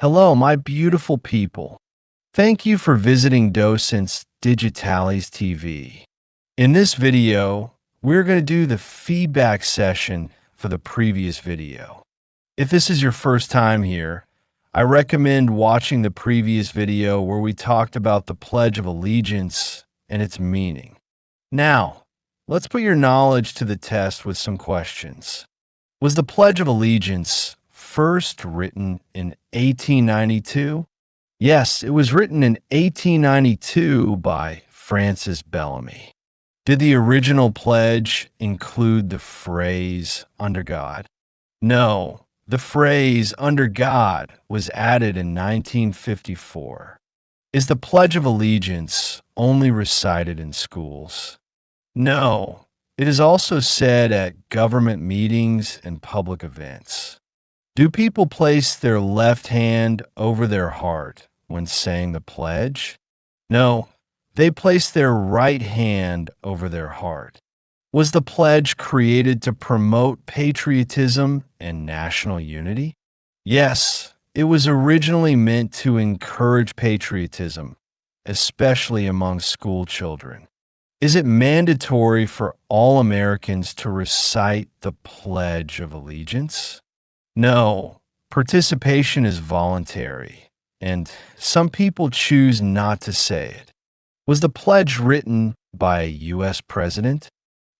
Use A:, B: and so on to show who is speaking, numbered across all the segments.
A: Hello, my beautiful people. Thank you for visiting Docentes DigitalesTV. In this video, we're going to do the feedback session for the previous video. If this is your first time here, I recommend watching the previous video where we talked about the Pledge of Allegiance and its meaning. Now, let's put your knowledge to the test with some questions. Was the Pledge of Allegiance first written in 1892? Yes, it was written in 1892 by Francis Bellamy. Did the original pledge include the phrase, "under God"? No, the phrase, "under God," was added in 1954. Is the Pledge of Allegiance only recited in schools? No, it is also said at government meetings and public events. Do people place their left hand over their heart when saying the pledge? No, they place their right hand over their heart. Was the pledge created to promote patriotism and national unity? Yes, it was originally meant to encourage patriotism, especially among school children. Is it mandatory for all Americans to recite the Pledge of Allegiance? No, participation is voluntary, and some people choose not to say it. Was the pledge written by a U.S. president?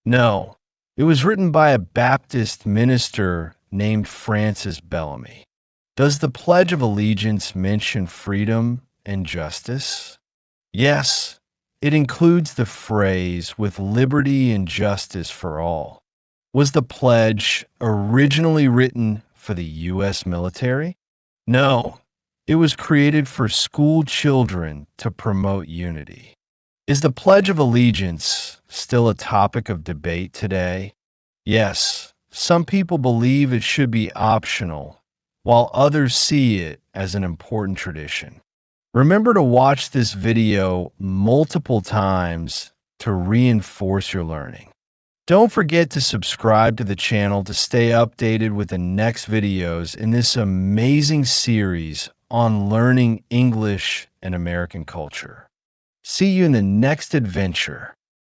A: No, it was written by a Baptist minister named Francis Bellamy. Does the Pledge of Allegiance mention freedom and justice? Yes, it includes the phrase, "with liberty and justice for all." Was the pledge originally written for the U.S. military? No, it was created for school children to promote unity. Is the Pledge of Allegiance still a topic of debate today? Yes, some people believe it should be optional, while others see it as an important tradition. Remember to watch this video multiple times to reinforce your learning. Don't forget to subscribe to the channel to stay updated with the next videos in this amazing series on learning English and American culture. See you in the next adventure.